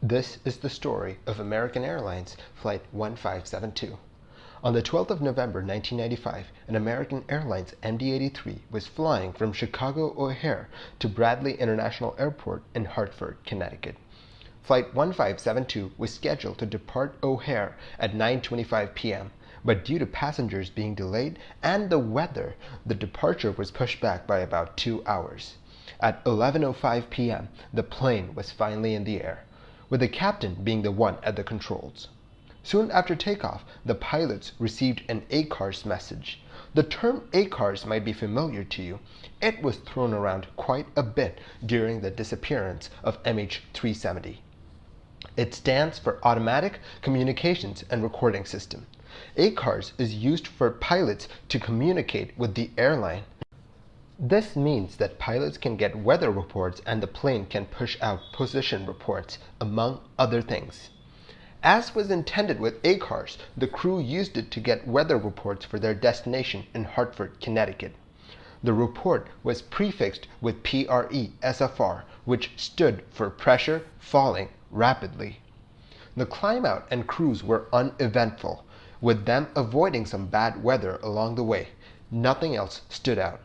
This is the story of American Airlines Flight 1572. On the 12th of November 1995, an American Airlines MD-83 was flying from Chicago O'Hare to Bradley International Airport in Hartford, Connecticut. Flight 1572 was scheduled to depart O'Hare at 9:25 p.m., but due to passengers being delayed and the weather, the departure was pushed back by about 2 hours. At 11:05 p.m., the plane was finally in the air, with the captain being the one at the controls. Soon after takeoff, the pilots received an ACARs message. The term ACARs might be familiar to you. It was thrown around quite a bit during the disappearance of MH370. It stands for Automatic Communications and Recording System. ACARs is used for pilots to communicate with the airline. This means that pilots can get weather reports and the plane can push out position reports, among other things. As was intended with ACARs, the crew used it to get weather reports for their destination in Hartford, Connecticut. The report was prefixed with PRESFR, which stood for pressure falling rapidly. The climb out and cruise were uneventful, with them avoiding some bad weather along the way. Nothing else stood out.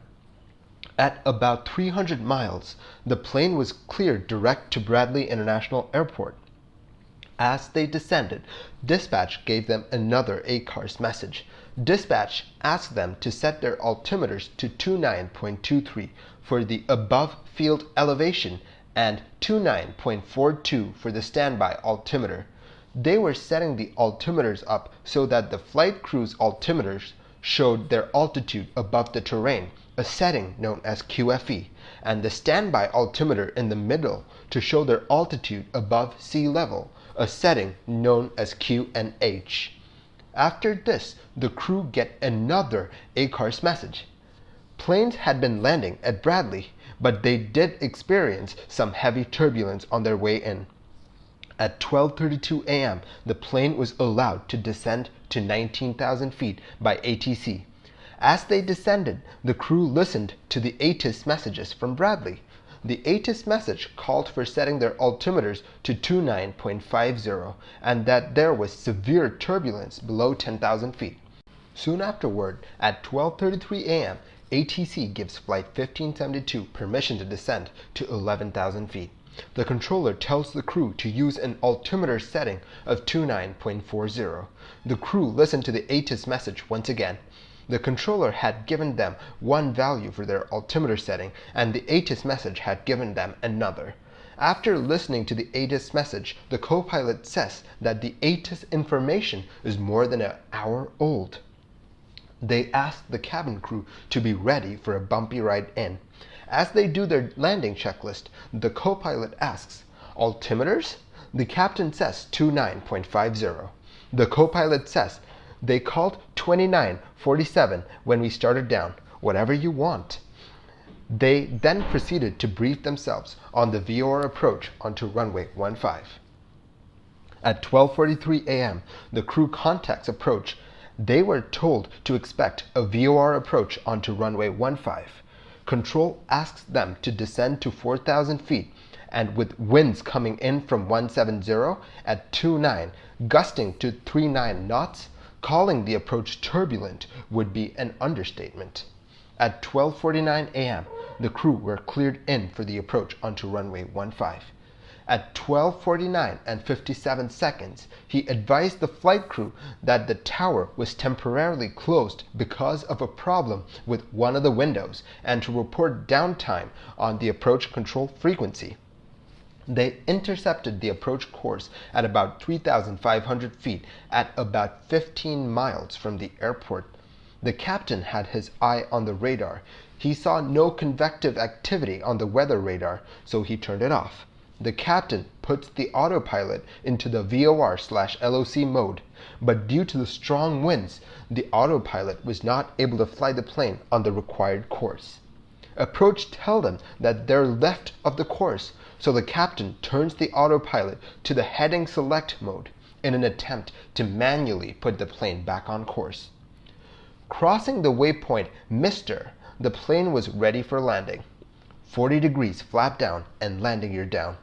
At about 300 miles, the plane was cleared direct to Bradley International Airport. As they descended, dispatch gave them another ACARs message. Dispatch asked them to set their altimeters to 29.23 for the above field elevation and 29.42 for the standby altimeter. They were setting the altimeters up so that the flight crew's altimeters showed their altitude above the terrain, a setting known as QFE, and the standby altimeter in the middle to show their altitude above sea level, a setting known as QNH. After this, the crew get another ACARs message. Planes had been landing at Bradley, but they did experience some heavy turbulence on their way in. At 12:32 a.m., the plane was allowed to descend to 19,000 feet by ATC. As they descended, the crew listened to the ATIS messages from Bradley. The ATIS message called for setting their altimeters to 29.50 and that there was severe turbulence below 10,000 feet. Soon afterward, at 12:33 a.m., ATC gives Flight 1572 permission to descend to 11,000 feet. The controller tells the crew to use an altimeter setting of 29.40. The crew listened to the ATIS message once again. The controller had given them one value for their altimeter setting, and the ATIS message had given them another. After listening to the ATIS message, the co-pilot says that the ATIS information is more than an hour old. They ask the cabin crew to be ready for a bumpy ride in. As they do their landing checklist, the co-pilot asks, "Altimeters?" The captain says 29.50. The co-pilot says, "They called 29.47 when we started down. Whatever you want." They then proceeded to brief themselves on the VOR approach onto runway 15. At 12:43 a.m., the crew contacts approach. They were told to expect a VOR approach onto runway 15. Control asks them to descend to 4,000 feet, and with winds coming in from 170 at 29, gusting to 39 knots, calling the approach turbulent would be an understatement. At 12:49 a.m., the crew were cleared in for the approach onto runway 15. At 12:49 and 57 seconds, he advised the flight crew that the tower was temporarily closed because of a problem with one of the windows and to report downtime on the approach control frequency. They intercepted the approach course at about 3,500 feet at about 15 miles from the airport. The captain had his eye on the radar. He saw no convective activity on the weather radar, so he turned it off. The captain puts the autopilot into the VOR/LOC mode, but due to the strong winds, the autopilot was not able to fly the plane on the required course. Approach tell them that they're left of the course, so the captain turns the autopilot to the heading select mode in an attempt to manually put the plane back on course. Crossing the waypoint Mr., the plane was ready for landing. 40 degrees flap down and landing gear down.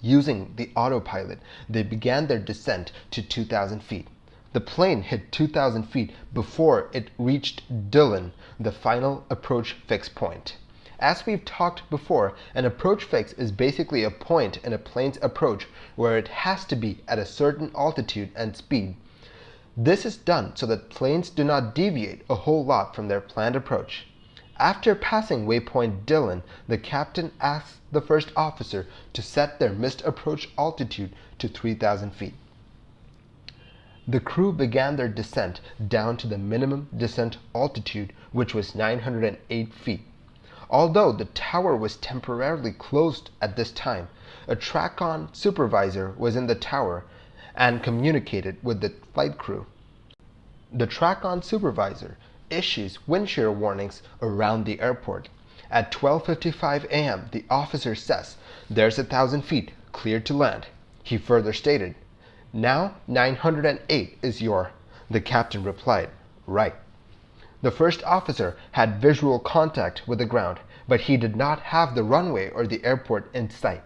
Using the autopilot, they began their descent to 2,000 feet. The plane hit 2,000 feet before it reached Dillon, the final approach fix point. As we've talked before, an approach fix is basically a point in a plane's approach where it has to be at a certain altitude and speed. This is done so that planes do not deviate a whole lot from their planned approach. After passing waypoint Dillon, the captain asks the first officer to set their missed approach altitude to 3,000 feet. The crew began their descent down to the minimum descent altitude, which was 908 feet. Although the tower was temporarily closed at this time, a TRACON supervisor was in the tower and communicated with the flight crew. The TRACON supervisor issues wind shear warnings around the airport. At 12:55 a.m., the officer says, "There's 1,000 feet, cleared to land." He further stated, "Now 908 is your..." The captain replied, "Right." The first officer had visual contact with the ground, but he did not have the runway or the airport in sight.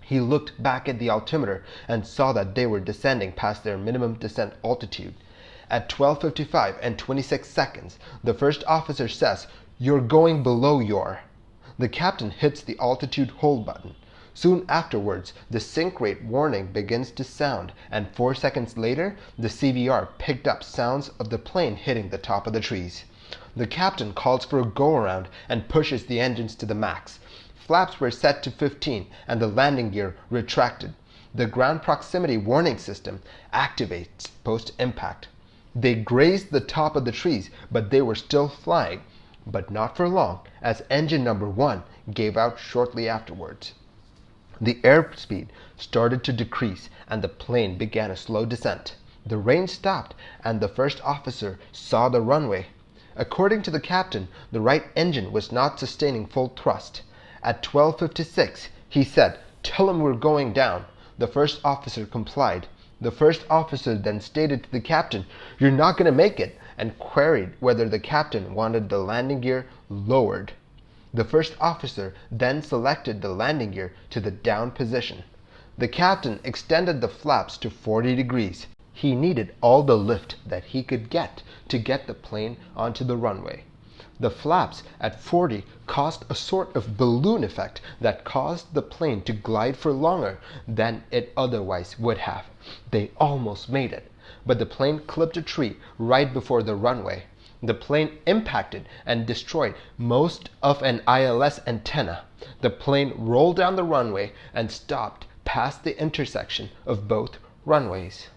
He looked back at the altimeter and saw that they were descending past their minimum descent altitude. At 12:55 and 26 seconds, the first officer says, "You're going below your..." The captain hits the altitude hold button. Soon afterwards, the sink rate warning begins to sound, and 4 seconds later, the CVR picked up sounds of the plane hitting the top of the trees. The captain calls for a go-around and pushes the engines to the max. Flaps were set to 15 and the landing gear retracted. The ground proximity warning system activates post-impact. They grazed the top of the trees, but they were still flying, but not for long, as engine number 1 gave out shortly afterwards. The airspeed started to decrease and the plane began a slow descent. The rain stopped and the first officer saw the runway. According to the captain, the right engine was not sustaining full thrust. At 12:56, he said, "Tell him we're going down." The first officer complied. The first officer then stated to the captain, "You're not going to make it," and queried whether the captain wanted the landing gear lowered. The first officer then selected the landing gear to the down position. The captain extended the flaps to 40 degrees. He needed all the lift that he could get to get the plane onto the runway. The flaps at 40 caused a sort of balloon effect that caused the plane to glide for longer than it otherwise would have. They almost made it, but the plane clipped a tree right before the runway. The plane impacted and destroyed most of an ILS antenna. The plane rolled down the runway and stopped past the intersection of both runways.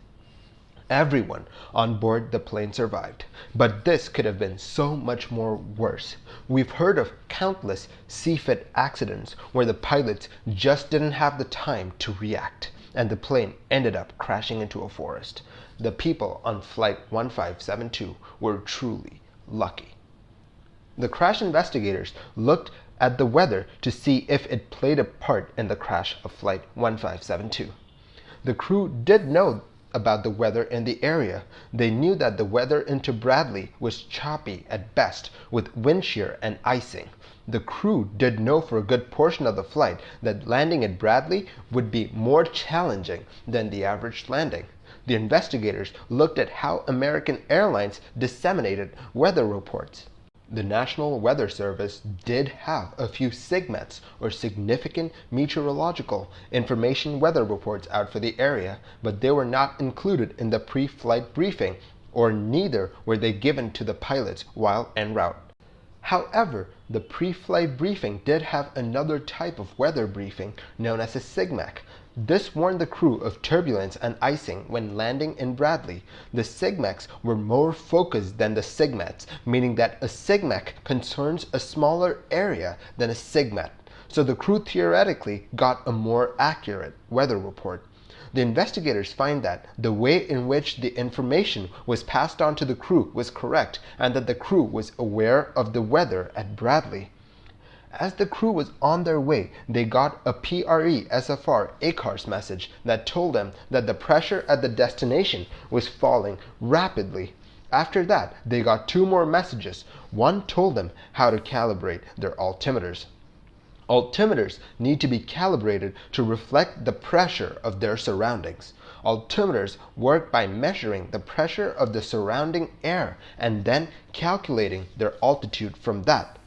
Everyone on board the plane survived, but this could have been so much more worse. We've heard of countless CFIT accidents where the pilots just didn't have the time to react, and the plane ended up crashing into a forest. The people on flight 1572 were truly lucky. The crash investigators looked at the weather to see if it played a part in the crash of flight 1572. The crew did know about the weather in the area. They knew that the weather into Bradley was choppy at best, with wind shear and icing. The crew did know for a good portion of the flight that landing at Bradley would be more challenging than the average landing. The investigators looked at how American Airlines disseminated weather reports. The National Weather Service did have a few SIGMETs, or significant meteorological information weather reports out for the area, but they were not included in the pre-flight briefing, or neither were they given to the pilots while en route. However, the pre-flight briefing did have another type of weather briefing known as a SIGMEC. This warned the crew of turbulence and icing when landing in Bradley. The SIGMECs were more focused than the SIGMETs, meaning that a SIGMEC concerns a smaller area than a SIGMET, so the crew theoretically got a more accurate weather report. The investigators find that the way in which the information was passed on to the crew was correct, and that the crew was aware of the weather at Bradley. As the crew was on their way, they got a PRESFR ACARs message that told them that the pressure at the destination was falling rapidly. After that, they got two more messages. One told them how to calibrate their altimeters. Altimeters need to be calibrated to reflect the pressure of their surroundings. Altimeters work by measuring the pressure of the surrounding air and then calculating their altitude from that.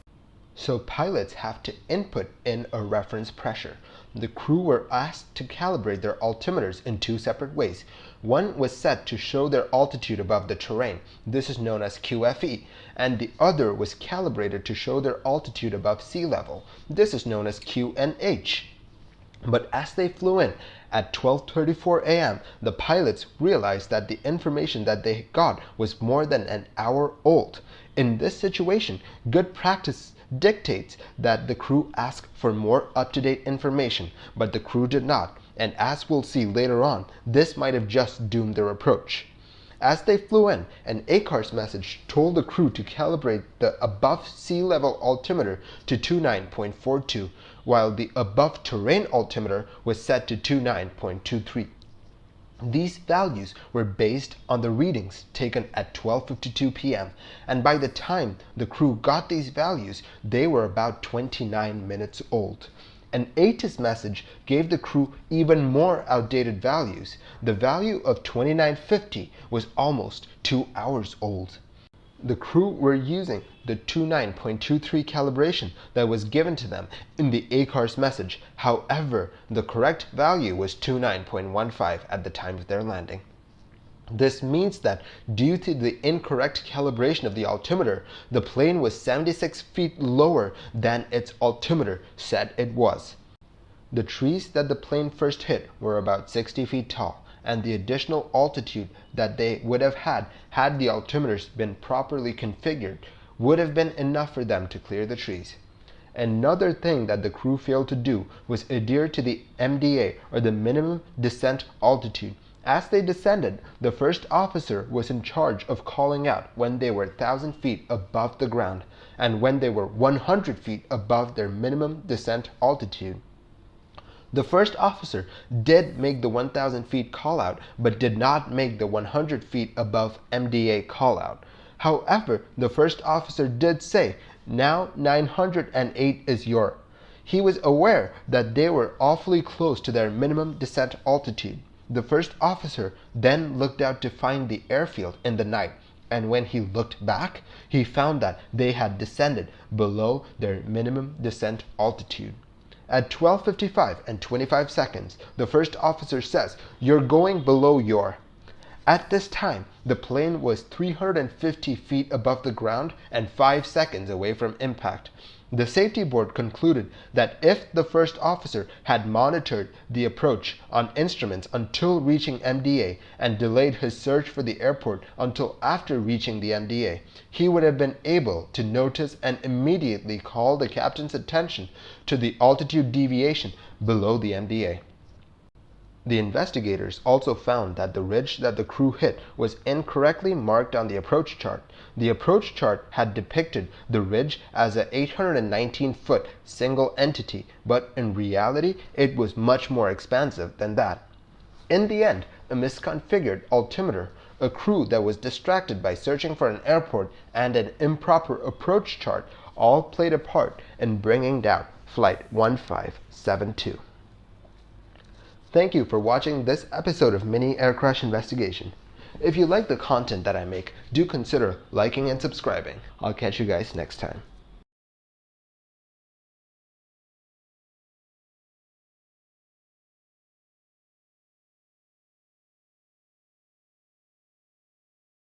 So pilots have to input in a reference pressure. The crew were asked to calibrate their altimeters in two separate ways. One was set to show their altitude above the terrain. This is known as QFE. And the other was calibrated to show their altitude above sea level. This is known as QNH. But as they flew in at 12:34 a.m., the pilots realized that the information that they got was more than an hour old. In this situation, good practice dictates that the crew ask for more up-to-date information, but the crew did not, and as we'll see later on, this might have just doomed their approach. As they flew in, an ACARs message told the crew to calibrate the above sea level altimeter to 29.42, while the above terrain altimeter was set to 29.23. These values were based on the readings taken at 12:52 p.m. and by the time the crew got these values, they were about 29 minutes old. An ATIS message gave the crew even more outdated values. The value of 2950 was almost 2 hours old. The crew were using the 29.23 calibration that was given to them in the ACARs message. However, the correct value was 29.15 at the time of their landing. This means that due to the incorrect calibration of the altimeter, the plane was 76 feet lower than its altimeter said it was. The trees that the plane first hit were about 60 feet tall, and the additional altitude that they would have had the altimeters been properly configured would have been enough for them to clear the trees. Another thing that the crew failed to do was adhere to the MDA, or the minimum descent altitude. As they descended, the first officer was in charge of calling out when they were 1,000 feet above the ground and when they were 100 feet above their minimum descent altitude. The first officer did make the 1,000 feet call out, but did not make the 100 feet above MDA call out. However, the first officer did say, "Now 908 is your." He was aware that they were awfully close to their minimum descent altitude. The first officer then looked out to find the airfield in the night, and when he looked back, he found that they had descended below their minimum descent altitude. At 12:55 and 25 seconds, the first officer says, "You're going below your." At this time, the plane was 350 feet above the ground and 5 seconds away from impact. The safety board concluded that if the first officer had monitored the approach on instruments until reaching MDA and delayed his search for the airport until after reaching the MDA, he would have been able to notice and immediately call the captain's attention to the altitude deviation below the MDA. The investigators also found that the ridge that the crew hit was incorrectly marked on the approach chart. The approach chart had depicted the ridge as a 819-foot single entity, but in reality it was much more expansive than that. In the end, a misconfigured altimeter, a crew that was distracted by searching for an airport, and an improper approach chart all played a part in bringing down Flight 1572. Thank you for watching this episode of Mini Air Crash Investigation. If you like the content that I make, do consider liking and subscribing. I'll catch you guys next time.